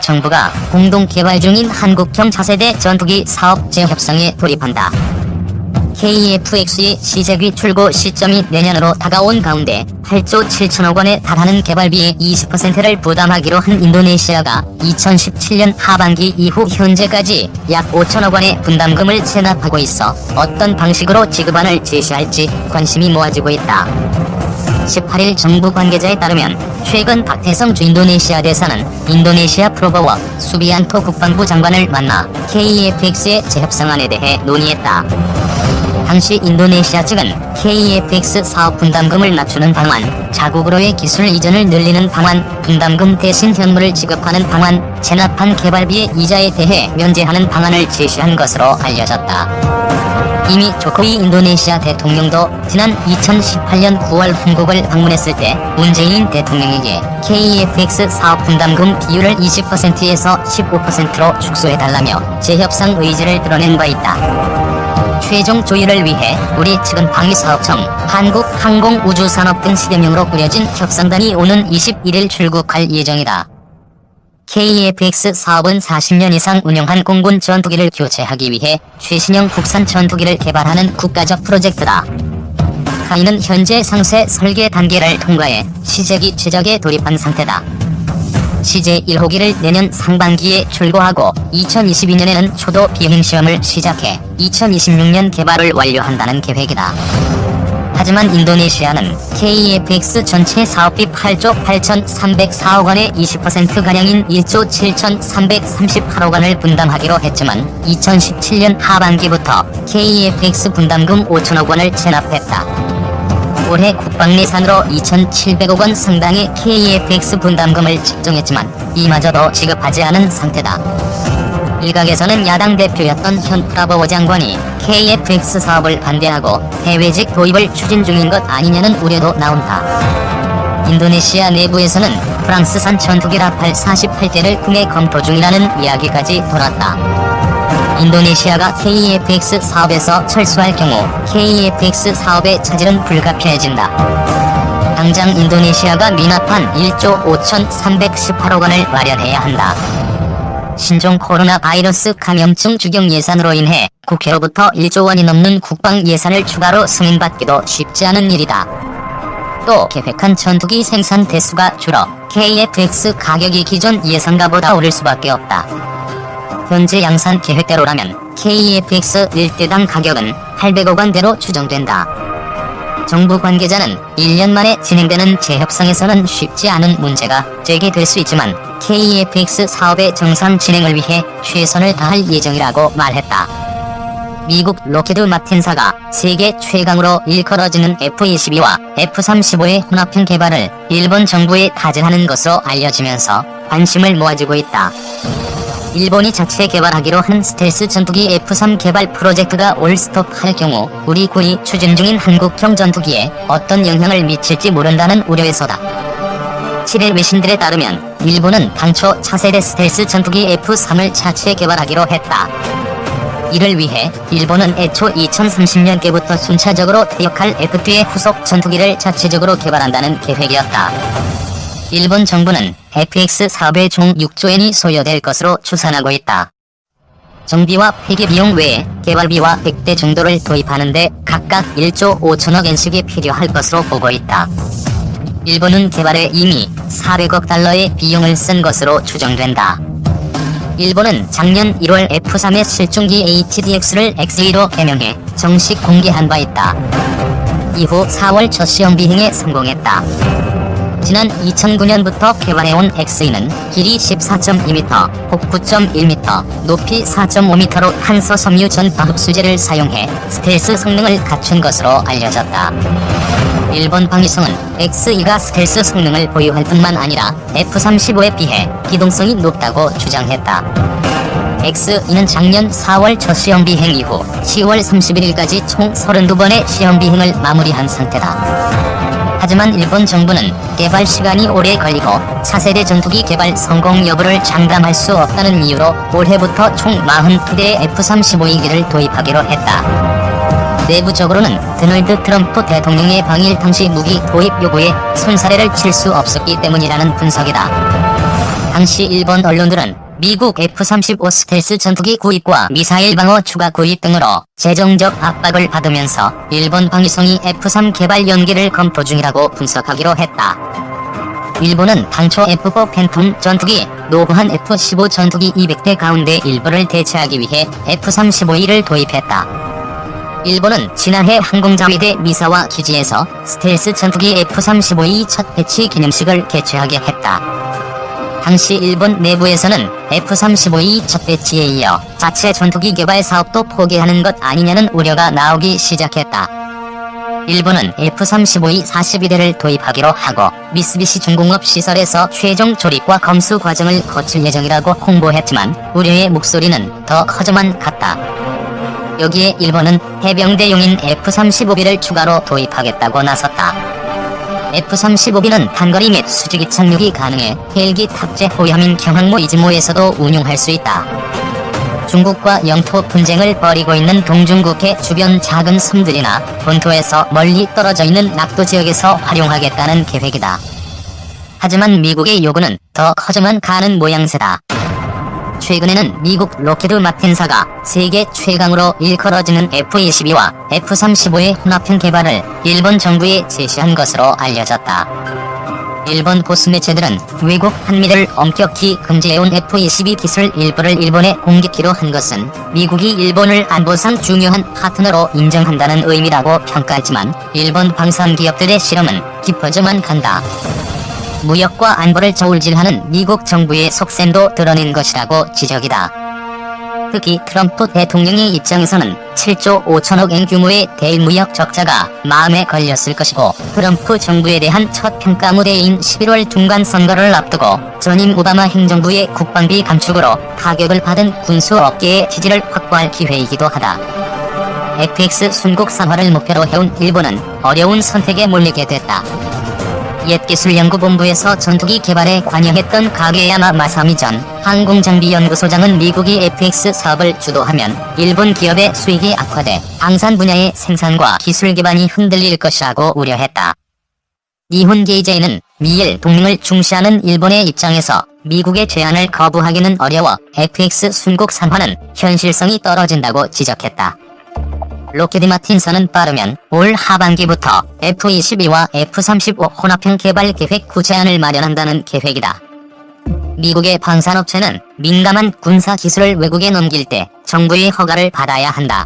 정부가 공동 개발 중인 한국형 차세대 전투기 사업 재협상에 돌입한다. KF-X의 시제기 출고 시점이 내년으로 다가온 가운데 8조 7천억 원에 달하는 개발비의 20%를 부담하기로 한 인도네시아가 2017년 하반기 이후 현재까지 약 5천억 원의 분담금을 체납하고 있어 어떤 방식으로 지급안을 제시할지 관심이 모아지고 있다. 18일 정부 관계자에 따르면 최근 박태성 주 인도네시아 대사는 인도네시아 프로보워 수비안토 국방부 장관을 만나 KF-X의 재협상안에 대해 논의했다. 당시 인도네시아 측은 KF-X 사업 분담금을 낮추는 방안, 자국으로의 기술 이전을 늘리는 방안, 분담금 대신 현물을 지급하는 방안, 체납한 개발비의 이자에 대해 면제하는 방안을 제시한 것으로 알려졌다. 이미 조코위 인도네시아 대통령도 지난 2018년 9월 한국을 방문했을 때 문재인 대통령에게 KF-X 사업 분담금 비율을 20%에서 15%로 축소해달라며 재협상 의지를 드러낸 바 있다. 최종 조율을 위해 우리 측은 방위사업청, 한국항공우주산업 등 10여 명으로 꾸려진 협상단이 오는 21일 출국할 예정이다. KF-X 사업은 40년 이상 운영한 공군 전투기를 교체하기 위해 최신형 국산 전투기를 개발하는 국가적 프로젝트다. 카이는 현재 상세 설계 단계를 통과해 시제기 제작에 돌입한 상태다. 시제 1호기를 내년 상반기에 출고하고 2022년에는 초도 비행시험을 시작해 2026년 개발을 완료한다는 계획이다. 하지만 인도네시아는 KF-X 전체 사업비 8조 8,304억 원의 20%가량인 1조 7,338억 원을 분담하기로 했지만 2017년 하반기부터 KF-X 분담금 5천억 원을 체납했다. 올해 국방 예산으로 2,700억 원 상당의 KF-X 분담금을 책정했지만 이마저도 지급하지 않은 상태다. 일각에서는 야당 대표였던 현 프라보워 장관이 KF-X 사업을 반대하고 해외직 도입을 추진 중인 것 아니냐는 우려도 나온다. 인도네시아 내부에서는 프랑스산 전투기 라팔 48대를 구매 검토 중이라는 이야기까지 돌았다. 인도네시아가 KF-X 사업에서 철수할 경우 KF-X 사업의 차질은 불가피해진다. 당장 인도네시아가 미납한 1조 5,318억 원을 마련해야 한다. 신종 코로나 바이러스 감염증 주경 예산으로 인해 국회로부터 1조 원이 넘는 국방 예산을 추가로 승인받기도 쉽지 않은 일이다. 또 계획한 전투기 생산 대수가 줄어 KF-X 가격이 기존 예상가보다 오를 수밖에 없다. 현재 양산 계획대로라면 KF-X 1대당 가격은 800억 원대로 추정된다. 정부 관계자는 1년 만에 진행되는 재협상에서는 쉽지 않은 문제가 제기될 수 있지만 KF-X 사업의 정상 진행을 위해 최선을 다할 예정이라고 말했다. 미국 로키드 마틴사가 세계 최강으로 일컬어지는 F-22와 F-35의 혼합형 개발을 일본 정부에 타진하는 것으로 알려지면서 관심을 모아주고 있다. 일본이 자체 개발하기로 한 스텔스 전투기 F-3 개발 프로젝트가 올 스톱할 경우 우리 군이 추진 중인 한국형 전투기에 어떤 영향을 미칠지 모른다는 우려에서다. 7일 외신들에 따르면 일본은 당초 차세대 스텔스 전투기 F-3을 자체 개발하기로 했다. 이를 위해 일본은 애초 2030년께부터 순차적으로 퇴역할 F-2의 후속 전투기를 자체적으로 개발한다는 계획이었다. 일본 정부는 FX 사업에 총 6조엔이 소요될 것으로 추산하고 있다. 정비와 폐기 비용 외에 개발비와 100대 정도를 도입하는데 각각 1조 5천억 엔씩이 필요할 것으로 보고 있다. 일본은 개발에 이미 400억 달러의 비용을 쓴 것으로 추정된다. 일본은 작년 1월 F-3의 실중기 HDX를 X-2로 개명해 정식 공개한 바 있다. 이후 4월 첫 시험 비행에 성공했다. 지난 2009년부터 개발해온 X-2는 길이 14.2m, 폭 9.1m, 높이 4.5m로 탄소 섬유 전파 흡수제를 사용해 스텔스 성능을 갖춘 것으로 알려졌다. 일본 방위성은 X-2가 스텔스 성능을 보유할 뿐만 아니라 F-35에 비해 기동성이 높다고 주장했다. X-2는 작년 4월 첫 시험 비행 이후 10월 31일까지 총 32번의 시험 비행을 마무리한 상태다. 하지만 일본 정부는 개발 시간이 오래 걸리고 차세대 전투기 개발 성공 여부를 장담할 수 없다는 이유로 올해부터 총 42대의 F-35기를 도입하기로 했다. 내부적으로는 도널드 트럼프 대통령의 방일 당시 무기 도입 요구에 손사래를 칠 수 없었기 때문이라는 분석이다. 당시 일본 언론들은 미국 F-35 스텔스 전투기 구입과 미사일 방어 추가 구입 등으로 재정적 압박을 받으면서 일본 방위성이 F-3 개발 연기를 검토 중이라고 분석하기로 했다. 일본은 당초 F-4 팬텀 전투기, 노후한 F-15 전투기 200대 가운데 일부를 대체하기 위해 F-35E를 도입했다. 일본은 지난해 항공자위대 미사와 기지에서 스텔스 전투기 F-35E 첫 배치 기념식을 개최하게 했다. 당시 일본 내부에서는 F-35E 첫 배치에 이어 자체 전투기 개발 사업도 포기하는 것 아니냐는 우려가 나오기 시작했다. 일본은 F-35E 42대를 도입하기로 하고 미쓰비시 중공업 시설에서 최종 조립과 검수 과정을 거칠 예정이라고 홍보했지만 우려의 목소리는 더 커져만 갔다. 여기에 일본은 해병대용인 F-35B를 추가로 도입하겠다고 나섰다. F-35B는 단거리 및 수직이 착륙이 가능해 헬기 탑재 호위함인 경항모 이즈모에서도 운용할 수 있다. 중국과 영토 분쟁을 벌이고 있는 동중국해 주변 작은 섬들이나 본토에서 멀리 떨어져 있는 낙도 지역에서 활용하겠다는 계획이다. 하지만 미국의 요구는 더 커져만 가는 모양새다. 최근에는 미국 로키드 마틴사가 세계 최강으로 일컬어지는 F-22와 F-35의 혼합형 개발을 일본 정부에 제시한 것으로 알려졌다. 일본 보수 매체들은 외국 한미를 엄격히 금지해온 F-22 기술 일부를 일본에 공개키로 한 것은 미국이 일본을 안보상 중요한 파트너로 인정한다는 의미라고 평가했지만 일본 방산 기업들의 실험은 깊어져만 간다. 무역과 안보를 저울질하는 미국 정부의 속셈도 드러낸 것이라고 지적이다. 특히 트럼프 대통령의 입장에서는 7조 5천억엔 규모의 대무역 적자가 마음에 걸렸을 것이고 트럼프 정부에 대한 첫 평가 무대인 11월 중간선거를 앞두고 전임 오바마 행정부의 국방비 감축으로 타격을 받은 군수업계의 지지를 확보할 기회이기도 하다. FX 순국 상화를 목표로 해온 일본은 어려운 선택에 몰리게 됐다. 옛 기술연구본부에서 전투기 개발에 관여했던 가게야마 마사미 전 항공장비연구소장은 미국이 FX 사업을 주도하면 일본 기업의 수익이 악화돼 방산 분야의 생산과 기술 기반이 흔들릴 것이라고 우려했다. 니혼 게이제이는 미일 동맹을 중시하는 일본의 입장에서 미국의 제안을 거부하기는 어려워 FX 순국 산화는 현실성이 떨어진다고 지적했다. 로키드 마틴사는 빠르면 올 하반기부터 F-22와 F-35 혼합형 개발 계획 구체안을 마련한다는 계획이다. 미국의 방산업체는 민감한 군사 기술을 외국에 넘길 때 정부의 허가를 받아야 한다.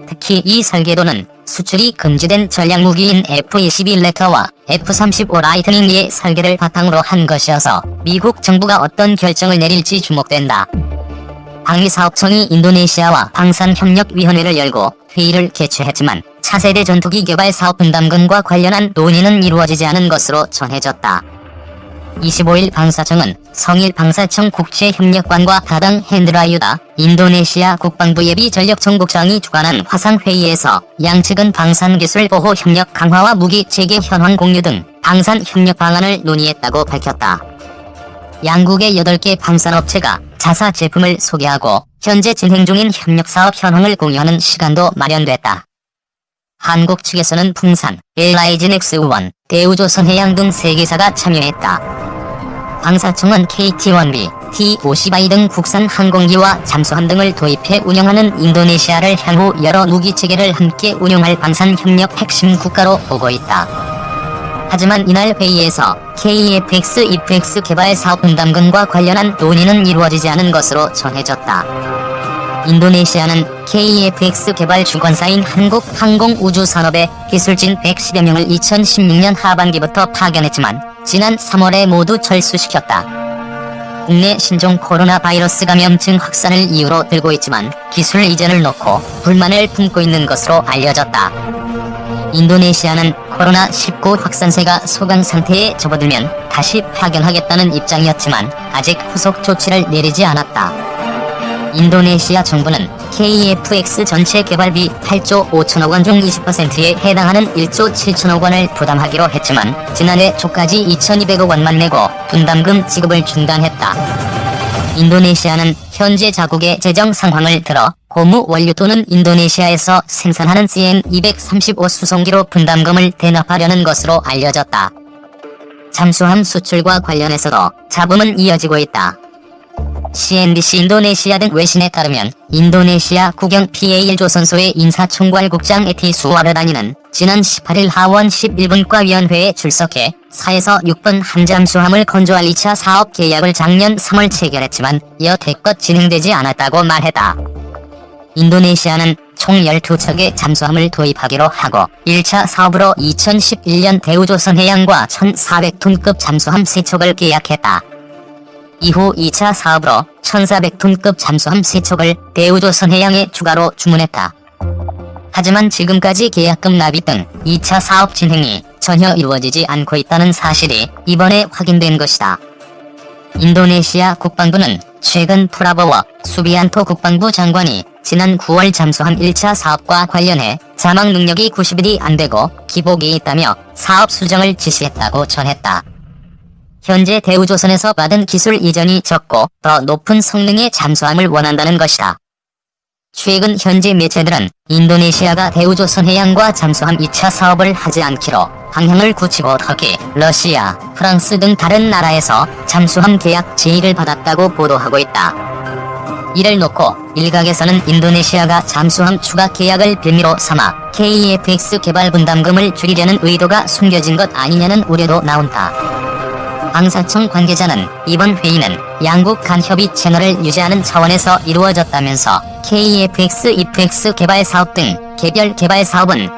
특히 이 설계도는 수출이 금지된 전략무기인 F-22 레터와 F-35 라이트닝의 설계를 바탕으로 한 것이어서 미국 정부가 어떤 결정을 내릴지 주목된다. 방위사업청이 인도네시아와 방산협력위원회를 열고 회의를 개최했지만 차세대 전투기 개발 사업 분담금과 관련한 논의는 이루어지지 않은 것으로 전해졌다. 25일 방사청은 성일 방사청 국제협력관과 다당 핸드라유다 인도네시아 국방부 예비 전력청국장이 주관한 화상회의에서 양측은 방산기술 보호 협력 강화와 무기 체계 현황 공유 등 방산협력 방안을 논의했다고 밝혔다. 양국의 8개 방산업체가 자사 제품을 소개하고 현재 진행 중인 협력사업 현황을 공유하는 시간도 마련됐다. 한국 측에서는 풍산, LIG 넥스원, 대우조선해양 등 3개사가 참여했다. 방사청은 KT-1B, T-50I 등 국산 항공기와 잠수함 등을 도입해 운영하는 인도네시아를 향후 여러 무기체계를 함께 운용할 방산협력 핵심 국가로 보고 있다. 하지만 이날 회의에서 KEFX, EFX 개발 사업 분담금과 관련한 논의는 이루어지지 않은 것으로 전해졌다. 인도네시아는 KEFX 개발 주관사인 한국항공우주산업에 기술진 110여 명을 2016년 하반기부터 파견했지만 지난 3월에 모두 철수시켰다. 국내 신종 코로나 바이러스 감염증 확산을 이유로 들고 있지만 기술 이전을 놓고 불만을 품고 있는 것으로 알려졌다. 인도네시아는 코로나19 확산세가 소강 상태에 접어들면 다시 파견하겠다는 입장이었지만 아직 후속 조치를 내리지 않았다. 인도네시아 정부는 KEFX 전체 개발비 8조 5천억 원 중 20%에 해당하는 1조 7천억 원을 부담하기로 했지만 지난해 초까지 2,200억 원만 내고 분담금 지급을 중단했다. 인도네시아는 현재 자국의 재정 상황을 들어 고무 원료 또는 인도네시아에서 생산하는 CN235 수송기로 분담금을 대납하려는 것으로 알려졌다. 잠수함 수출과 관련해서도 잡음은 이어지고 있다. CNBC 인도네시아 등 외신에 따르면 인도네시아 국영 PAL 조선소의 인사총괄국장 에티 수와르다니는 지난 18일 하원 11분과위원회에 출석해 4에서 6번 함잠수함을 건조할 2차 사업 계약을 작년 3월 체결했지만 여태껏 진행되지 않았다고 말했다. 인도네시아는 총 12척의 잠수함을 도입하기로 하고 1차 사업으로 2011년 대우조선해양과 1400톤급 잠수함 3척을 계약했다. 이후 2차 사업으로 1400톤급 잠수함 3척을 대우조선해양에 추가로 주문했다. 하지만 지금까지 계약금 납입 등 2차 사업 진행이 전혀 이루어지지 않고 있다는 사실이 이번에 확인된 것이다. 인도네시아 국방부는 최근 프라보워 수비안토 국방부 장관이 지난 9월 잠수함 1차 사업과 관련해 자막 능력이 90일이 안되고 기복이 있다며 사업 수정을 지시했다고 전했다. 현재 대우조선에서 받은 기술 이전이 적고 더 높은 성능의 잠수함을 원한다는 것이다. 최근 현지 매체들은 인도네시아가 대우조선해양과 잠수함 2차 사업을 하지 않기로 방향을 굳히고 터키, 러시아, 프랑스 등 다른 나라에서 잠수함 계약 제의를 받았다고 보도하고 있다. 이를 놓고 일각에서는 인도네시아가 잠수함 추가 계약을 빌미로 삼아 KEFX 개발 분담금을 줄이려는 의도가 숨겨진 것 아니냐는 우려도 나온다. 방사청 관계자는 이번 회의는 양국 간 협의 채널을 유지하는 차원에서 이루어졌다면서 KEFX, EFX 개발 사업 등 개별 개발 사업은